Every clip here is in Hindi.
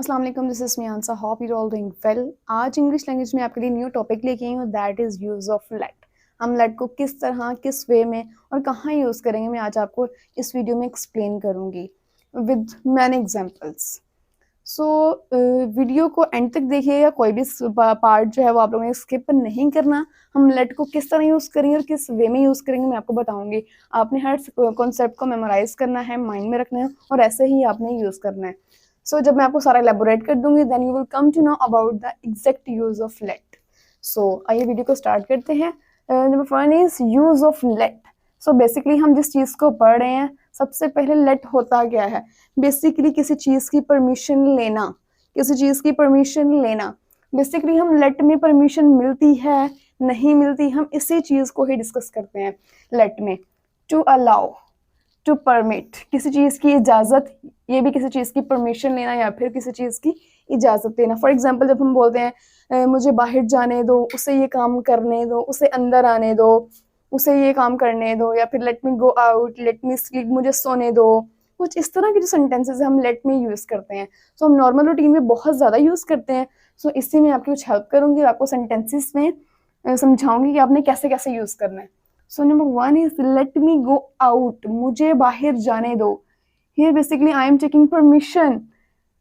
अस्सलाम वालेकुम, this is Miyansa, hope you all doing well. आज इंग्लिश लैंग्वेज में आपके लिए न्यू टॉपिक लेके आई हूँ, that is use of let. हम लेट को किस तरह, किस वे में और कहाँ यूज़ करेंगे, मैं आज आपको इस वीडियो में एक्सप्लेन करूँगी with many examples. So video को एंड तक देखिएगा, कोई भी पार्ट जो है वो आप लोगों ने स्किप नहीं करना। हम लेट को किस तरह यूज़ करेंगे और किस वे में यूज़ करेंगे मैं आपको बताऊँगी। आपने हर कॉन्सेप्ट को मेमोराइज करना है, माइंड में रखना है और ऐसे ही आपने यूज़ करना है। सो जब मैं आपको सारा एलेबोरेट कर दूंगी then you will come to know about the exact use of let. So आइए वीडियो को स्टार्ट करते हैं। Number 1 is use of let. So basically हम जिस चीज़ को पढ़ रहे हैं, सबसे पहले लेट होता क्या है? बेसिकली किसी चीज़ की परमिशन लेना, किसी चीज़ की परमिशन लेना। बेसिकली हम लेट में परमिशन मिलती है नहीं मिलती, हम इसी चीज़ को ही डिस्कस करते हैं लेट में। टू अलाउ, टू परमिट, किसी चीज़ की इजाज़त, ये भी किसी चीज़ की परमिशन लेना या फिर किसी चीज़ की इजाज़त देना। फॉर एग्जांपल जब हम बोलते हैं मुझे बाहर जाने दो, उसे ये काम करने दो, उसे अंदर आने दो, उसे ये काम करने दो, या फिर let me go out, let me sleep, मुझे सोने दो। कुछ इस तरह के जो सेंटेंसेस हम लेट में यूज़ करते हैं। सो हम नॉर्मल रूटीन में बहुत ज़्यादा यूज़ करते हैं। सो इससे मैं आपकी कुछ हेल्प करूँगी और आपको सेंटेंसेस में समझाऊंगी कि आपने कैसे कैसे यूज़ करना है। So number 1 is let me go out, मुझे बाहर जाने दो। Here basically I am taking permission,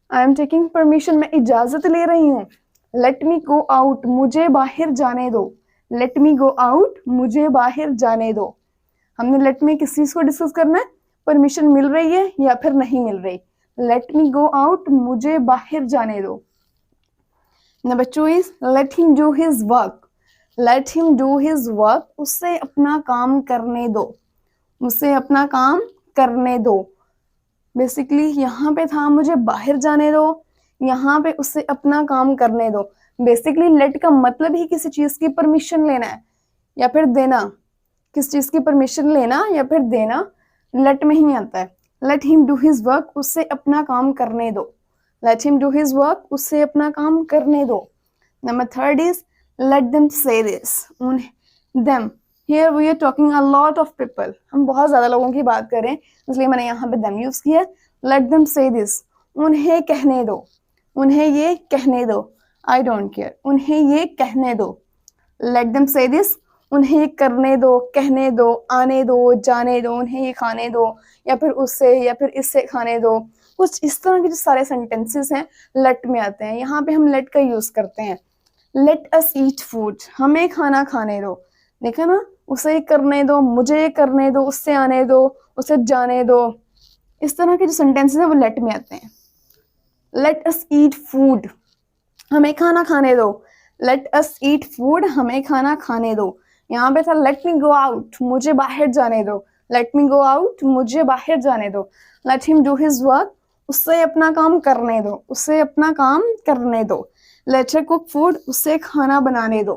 I am taking permission, मैं इजाजत ले रही हूँ। लेट मी गो आउट, मुझे बाहर जाने दो। लेट मी गो आउट, मुझे बाहर जाने दो। हमने लेट में किस चीज को डिस्कस करना है? परमिशन मिल रही है या फिर नहीं मिल रही। लेट मी गो आउट, मुझे बाहर जाने दो। Number 2 is late him do his work. Late him do his work, उससे अपना काम करने दो, उसे अपना काम करने दो। बेसिकली यहाँ पे था मुझे बाहर जाने दो, यहाँ पे उसे अपना काम करने दो। बेसिकली लेट का मतलब ही किसी चीज की परमिशन लेना है या फिर देना। किस चीज की परमिशन लेना या फिर देना लेट में ही आता है। Let him do his work, उससे अपना काम करने दो। Let him do his work, उससे अपना काम करने दो। Number 3 is let them say this. Them, here we are talking a lot of people, हम बहुत ज्यादा लोगों की बात करें इसलिए मैंने यहाँ पे देम यूज किया। लेट देम से दिस, उन्हें कहने दो, उन्हें ये कहने दो। आई डोंट केयर, उन्हें ये कहने दो। लेट देम से दिस, उन्हें करने दो, कहने दो, आने दो, जाने दो, उन्हें ये खाने दो, या फिर उससे या फिर इससे खाने दो। कुछ इस तरह के जो सारे सेंटेंसेस हैं लेट में आते हैं। यहाँ पे हम लेट का यूज करते हैं। लेट अस ईट फूड, हमें खाना खाने दो। देखा ना, उसे करने दो, मुझे करने दो, उससे आने दो, उसे जाने दो। इस तरह के जो सेंटेंसेस हैं वो लेट में आते हैं। लेट अस ईट फूड, हमें खाना खाने दो। लेट अस ईट फूड, हमें खाना खाने दो। यहाँ पे था लेट मी गो आउट, मुझे बाहर जाने दो। लेट मी गो आउट, मुझे बाहर जाने दो। Let him do his work, उससे अपना काम करने दो, उससे अपना काम करने दो। लेट हर कुक फूड, उससे खाना बनाने दो।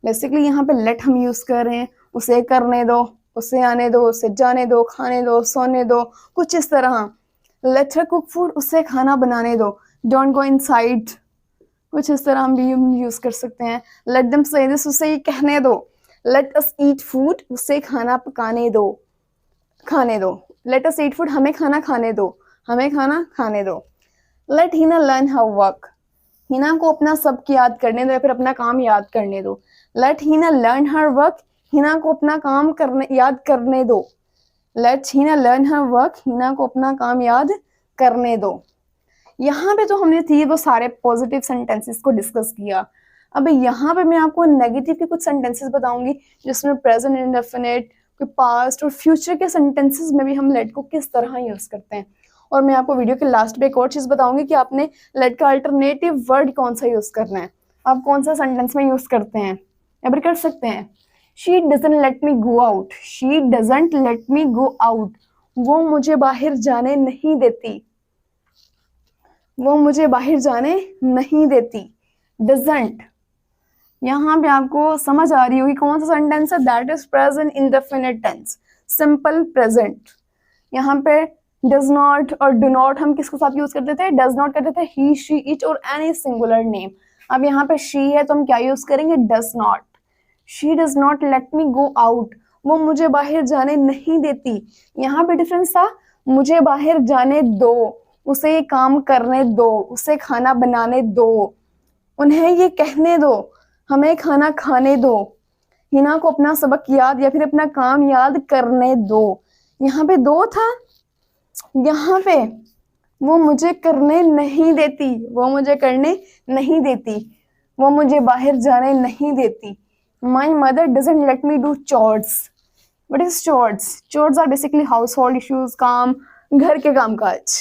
बेसिकली यहाँ पे लेट हम यूज कर रहे हैं, उसे करने दो, उसे आने दो, उसे जाने दो, खाने दो, सोने दो, कुछ इस तरह। लेट हर कुक फूड, उससे खाना बनाने दो। डोंट गो इनसाइड, कुछ इस तरह हम भी यूज कर सकते हैं। लेट देम से दिस, उसे ये कहने दो। लेट अस ईट फूड, उसे खाना पकाने दो, खाने दो। लेट अस ईट फूड, हमें खाना खाने दो, हमें खाना खाने दो। Let Hina learn her work, Hina को अपना सबक याद करने दो या फिर अपना काम याद करने दो। Let Hina learn her work, Hina को अपना काम करने याद करने दो। Let Hina learn her work, Hina को अपना काम याद करने दो। यहाँ पे जो हमने थी वो सारे पॉजिटिव सेंटेंसेस को डिस्कस किया। अब यहाँ पे मैं आपको नेगेटिव के कुछ सेंटेंसेस बताऊंगी जिसमें प्रेजेंट इंडेफिनिट, पास्ट और फ्यूचर के सेंटेंसेस में भी हम लेट को किस तरह यूज करते हैं। और मैं आपको वीडियो के लास्ट में एक और चीज बताऊंगी कि आपने लेट का अल्टरनेटिव वर्ड कौन सा यूज करना है, आप कौन सा सेंटेंस में यूज करते हैं या फिर कर सकते हैं। She doesn't let me go out, she doesn't let me go out, वो मुझे बाहर जाने नहीं देती, वो मुझे बाहर जाने नहीं देती। डजंट, यहाँ पे आपको समझ आ रही होगी कौन सा सेंटेंस है, that is present indefinite tense, simple present. यहाँ पे डज नॉट और डू नॉट हम किसके साथ यूज करते थे? डज नॉट करते थे ही, शी, इट और एनी सिंगुलर नेम। अब यहाँ पे शी है तो हम क्या यूज करेंगे? Does not. She does not let me go out, वो मुझे बाहर जाने नहीं देती। यहाँ पे डिफरेंस था मुझे बाहर जाने दो, उसे ये काम करने दो, उसे खाना बनाने दो, उन्हें ये कहने दो, हमें खाना खाने दो, हिना को अपना सबक याद या फिर अपना काम याद करने दो। यहाँ पे दो था, यहाँ पे वो मुझे करने नहीं देती, वो मुझे करने नहीं देती, वो मुझे बाहर जाने नहीं देती। My mother doesn't let me do chores. What is chores? Chores are basically household issues, काम, घर के काम काज,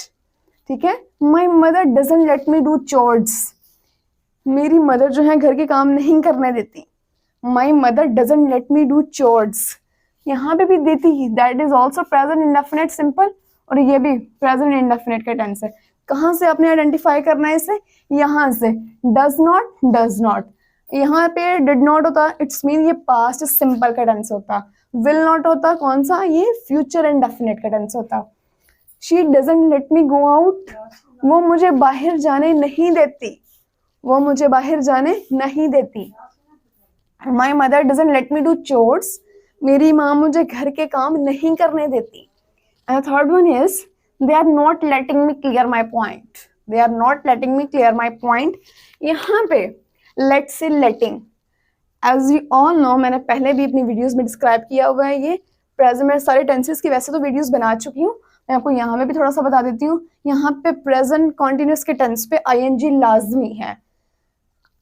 ठीक है। My mother doesn't let me do chores. मेरी मदर जो है घर के काम नहीं करने देती। My mother doesn't let me do chores. यहाँ पे भी देती, that is also present indefinite simple, और ये भी प्रेजेंट इंडेफिनिट का टेंस है। कहाँ से आपने आइडेंटिफाई करना है इसे? यहाँ से। डज नॉट, डज नॉट, यहाँ पे डिड नॉट होता, इट्स मीन ये पास्ट सिंपल का टेंस होता। विल नॉट होता कौन सा? ये फ्यूचर इंडेफिनिट का टेंस होता। She doesn't let me go out, वो मुझे बाहर जाने नहीं देती, वो मुझे बाहर जाने नहीं देती। My mother doesn't let me do chores, मेरी माँ मुझे घर के काम नहीं करने देती। And the third one is, they are not letting me clear my point. They are not letting me clear my point. यहाँ पे let's say letting, as we all know, मैंने पहले भी अपनी वीडियोस में डिस्क्राइब किया हुआ है ये प्रेजेंट में सारे टेंसेस की, वैसे तो वीडियोस बना चुकी हूँ, मैं आपको यहाँ में भी थोड़ा सा बता देती हूँ। यहाँ पे प्रेजेंट कॉन्टिन्यूस के टेंस पे ing लाजमी है।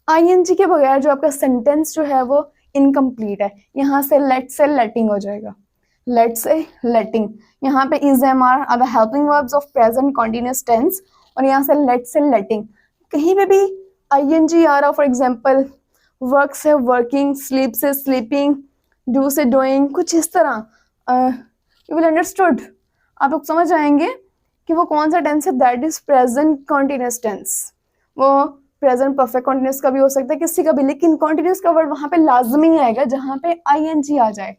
ing के बगैर जो आपका सेंटेंस जो है वो इनकम्प्लीट है। यहाँ से लेट से लेटिंग हो जाएगा, लेट से लेटिंग। यहाँ पे is am are the helping verbs of present continuous tense, और यहाँ से लेट से लेटिंग। कहीं पे भी ing आ रहा, फॉर एग्जाम्पल वर्क से वर्किंग, स्लीप से स्लीपिंग, डू से डूइंग, कुछ इस तरह, यू विल अंडरस्टूड, आप लोग समझ आएंगे कि वो कौन सा टेंस है। That is present continuous tense. वो प्रेजेंट परफेक्ट कॉन्टिन्यूस का भी हो सकता है किसी का भी, लेकिन कॉन्टिन्यूस का वर्ड वहां पे लाजमी आएगा जहां पे ing आ जाए।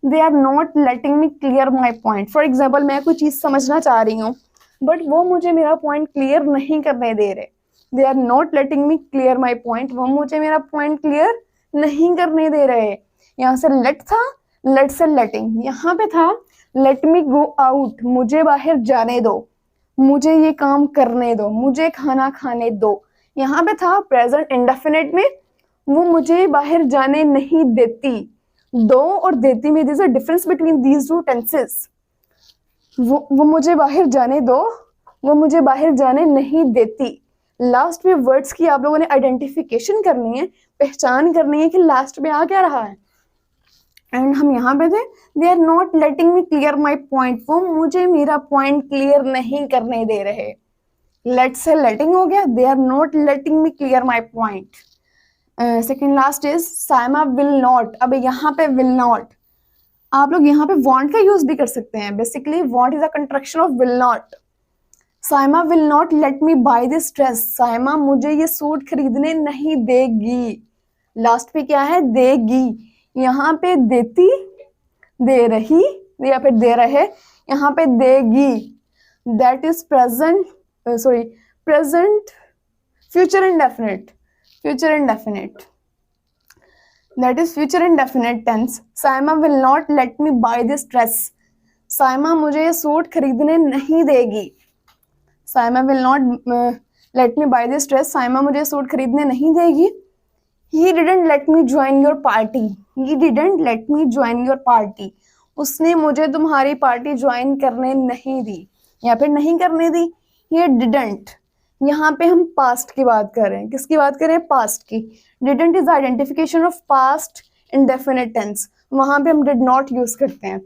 They are not letting me clear my point. For example मैं कोई चीज समझना चाह रही हूँ बट वो मुझे मेरा पॉइंट क्लियर नहीं करने दे रहे। They are not letting me clear my point, वो मुझे मेरा पॉइंट क्लियर नहीं करने दे रहे। यहाँ से लेट था, लेट से लेटिंग। यहाँ पे था लेट मी गो आउट, मुझे बाहर जाने दो, मुझे ये काम करने दो, मुझे खाना खाने दो। यहाँ पे था प्रेजेंट इंडेफिनिट में, वो मुझे बाहर जाने नहीं देती। दो और देती में this a difference between these two tenses. वो मुझे बाहर जाने दो, वो मुझे बाहर जाने नहीं देती। लास्ट में वर्ड्स की आप लोगों ने आइडेंटिफिकेशन करनी है, पहचान करनी है कि लास्ट में आ क्या रहा है। एंड हम यहाँ पे थे, they are not letting me clear my point, वो मुझे मेरा पॉइंट क्लियर नहीं करने दे रहे। लेट से लेटिंग हो गया, they are not letting me clear my point. Second last is Saima will not. अब यहाँ पे विल नॉट, आप लोग यहाँ पे वांट का यूज भी कर सकते हैं। Basically want is a contraction of will not. Saima will not let me buy this dress, Saima मुझे ये सूट खरीदने नहीं देगी। लास्ट पे क्या है? देगी। यहाँ पे देती, दे रही या फिर दे रहे, यहाँ पे देगी। That is present, sorry present future indefinite, future indefinite, that is future indefinite tense. Saima will not let me buy this dress, Saima मुझे ये सूट खरीदने नहीं देगी। Saima will not let me buy this dress, Saima मुझे सूट खरीदने नहीं देगी। He didn't let me join your party, he didn't let me join your party, उसने मुझे तुम्हारी पार्टी ज्वाइन करने नहीं दी या फिर नहीं करने दी। ये didn't, यहाँ पे हम पास्ट की बात कर रहे हैं। किसकी बात कर रहे हैं? पास्ट की। Didn't is identification of past indefinite tense, वहां पे हम डिड नॉट यूज करते हैं।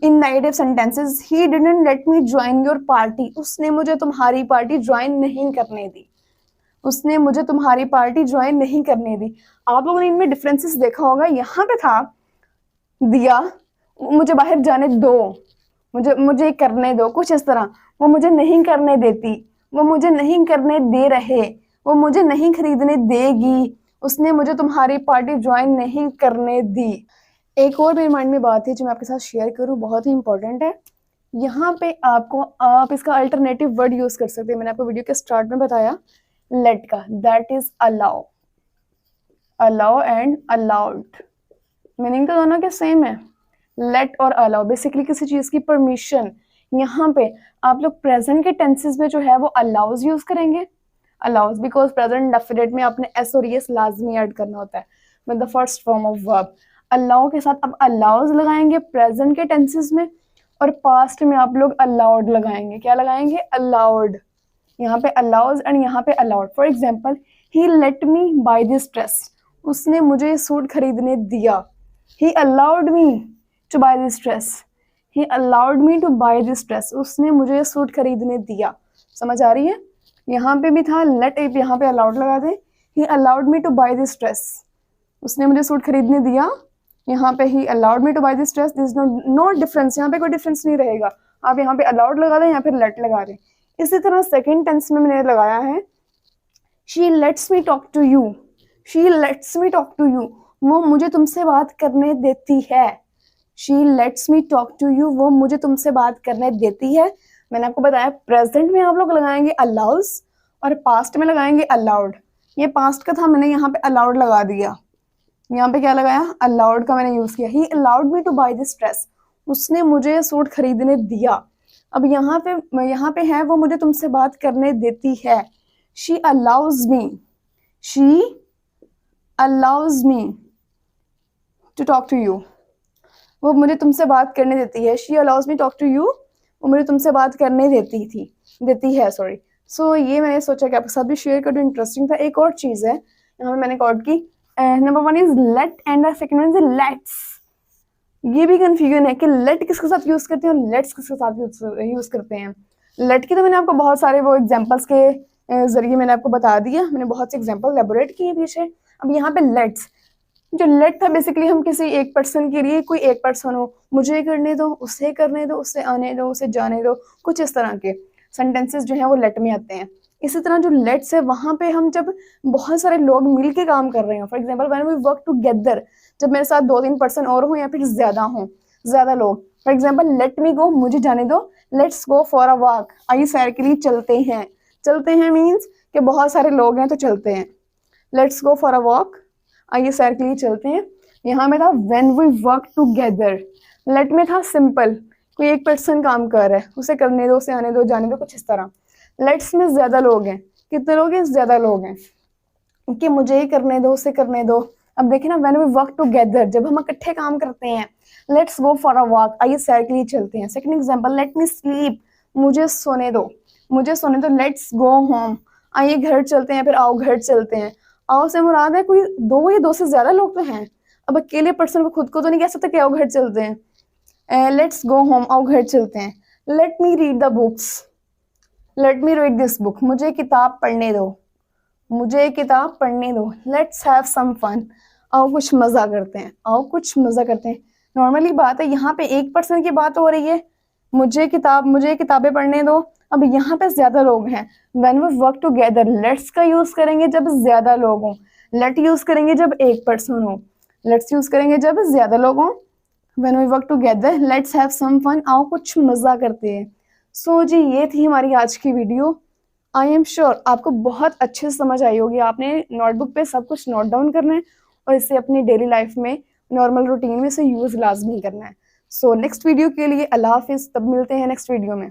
In negative sentences, he didn't let me join your party, उसने मुझे तुम्हारी पार्टी ज्वाइन नहीं करने दी, उसने मुझे तुम्हारी पार्टी ज्वाइन नहीं करने दी। आप लोगों ने इनमें डिफरेंसेस देखा होगा। यहाँ पे था दिया, मुझे बाहर जाने दो, मुझे करने दो, कुछ इस तरह। वो मुझे नहीं करने देती, वो मुझे नहीं करने दे रहे, वो मुझे नहीं खरीदने देगी, उसने मुझे तुम्हारी पार्टी ज्वाइन नहीं करने दी। एक और मेरे माइंड में बात है जो मैं आपके साथ शेयर करूं, बहुत ही इंपॉर्टेंट है। यहाँ पे आप इसका अल्टरनेटिव वर्ड यूज कर सकते हैं। मैंने आपको वीडियो के स्टार्ट में बताया लेट का, that is allow. Allow and allowed, meaning तो दोनों के सेम है। लेट और अलाउ बेसिकली किसी चीज की परमिशन यहाँ पे आप लोग प्रेजेंट के टेंसेस में जो है वो अलाउज यूज करेंगे, अलाउज, बिकॉज प्रेजेंट डेफिनेट में आपने एस और यस लाजमी ऐड करना होता है with the first form of verb. Allow के साथ आप अलाउज लगाएंगे प्रेजेंट के टेंसेस में, और पास्ट में आप लोग अलाउड लगाएंगे। क्या लगाएंगे? अलाउड। यहाँ पे अलाउज एंड यहाँ पे allowed. For example, he let me buy this dress, उसने मुझे सूट खरीदने दिया। He allowed me to buy this dress, he allowed me to buy this dress, उसने मुझे सूट खरीदने दिया। समझ आ रही है? यहाँ पे भी था लेट, यहाँ पे अलाउड लगा दे, he allowed me to buy this dress, उसने मुझे सूट खरीदने दिया। यहाँ पे he allowed me to buy this dress, this no difference, यहाँ पे कोई डिफरेंस नहीं रहेगा। आप यहाँ पे अलाउड लगा दें, यहाँ पे लेट लगा दें। इसी तरह सेकेंड टेंस में मैंने लगाया है she lets me talk to you, she lets me talk to you, वो मुझे तुमसे बात करने देती है। She lets me talk to you, वो मुझे तुमसे बात करने देती है। मैंने आपको बताया प्रेजेंट में आप लोग लगाएंगे अलाउज और पास्ट में लगाएंगे अलाउड। ये पास्ट का था, मैंने यहाँ पे अलाउड लगा दिया। यहाँ पे क्या लगाया? अलाउड का मैंने यूज किया। He allowed me to buy this dress, उसने मुझे सूट खरीदने दिया। अब यहाँ पे है वो मुझे तुमसे बात करने देती है। She allows me, she allows me to talk to you, वो मुझे तुमसे बात करने देती है। She allows me talk to you, वो मुझे तुमसे बात करने देती है सॉरी। सो ये मैंने सोचा कि आपके साथ भी शेयर कर दूं, इंटरेस्टिंग था। एक और चीज़ है यहाँ पे मैंने कॉर्ड की, number one is let and the second one is lets. ये भी कंफ्यूजन है कि लेट किसके साथ यूज करते हैं और लेट्स किसके साथ यूज करते हैं। लेट की तो मैंने आपको बहुत सारे वो एग्जांपल्स के जरिए मैंने आपको बता दिया, मैंने बहुत से एग्जांपल एलेबोरेट किए पीछे। अब यहाँ पे लेट्स, जो लेट था बेसिकली हम किसी एक पर्सन के लिए, कोई एक पर्सन हो, मुझे करने दो, उसे करने दो, उससे आने दो, उसे जाने दो, कुछ इस तरह के सेंटेंसेस जो हैं वो लेट में आते हैं। इसी तरह जो लेट्स है वहाँ पे हम जब बहुत सारे लोग मिल के काम कर रहे हो, for example when we work together, जब मेरे साथ 2-3 पर्सन और हो या फिर ज्यादा लोग। फॉर एग्जाम्पल लेट मी गो, मुझे जाने दो, let's go for a walk, आइए सैर के लिए चलते हैं। चलते हैं मीन्स कि बहुत सारे लोग हैं तो चलते हैं। Let's go for a walk, आइए सैर के लिए चलते हैं। यहाँ में था when we work together. Let में था सिंपल, कोई एक पर्सन काम कर रहा है, उसे करने दो, उसे आने दो, जाने दो, कुछ इस तरह। लेट्स में ज्यादा लोग हैं, कितने लोग हैं? ज्यादा लोग हैं, कि मुझे ही करने दो, उसे करने दो। अब देखिए ना, व्हेन वी वर्क टुगेदर, जब हम इकट्ठे काम करते हैं। Let's go for a walk, आइए सैर के लिए चलते हैं। Second example, let me sleep, मुझे सोने दो, मुझे सोने दो। लेट्स गो होम, आइए घर चलते हैं, फिर आओ घर चलते हैं। आओ से मुराद है कोई दो या दो से ज्यादा लोग तो हैं। अब अकेले पर्सन को खुद को तो नहीं कह सकते कि आओ घर चलते हैं। लेट्स गो होम, आओ घर चलते हैं। Let me read the books, let me read this book, मुझे किताब पढ़ने दो, मुझे किताब पढ़ने दो। लेट्स हैव सम फन, आओ कुछ मजा करते हैं, आओ कुछ मजा करते हैं। नॉर्मली बात है, यहाँ पे एक पर्सन की बात हो रही है, मुझे किताबें पढ़ने दो। अब यहाँ पे ज्यादा लोग हैं, when we work together, let's का यूज करेंगे जब ज्यादा लोग हों, लेट यूज करेंगे जब एक पर्सन हो, लेट्स यूज करेंगे जब ज्यादा लोग हों। When we work together, let's have some fun, आओ कुछ मजा करते हैं। सो जी, ये थी हमारी आज की वीडियो। आई एम श्योर आपको बहुत अच्छे से समझ आई होगी। आपने नोटबुक पे सब कुछ नोट डाउन करना है और इसे अपनी डेली लाइफ में, नॉर्मल रूटीन में इसे यूज लाजमी करना है। सो नेक्स्ट वीडियो के लिए अल्लाह हाफिज, तब मिलते हैं नेक्स्ट वीडियो में।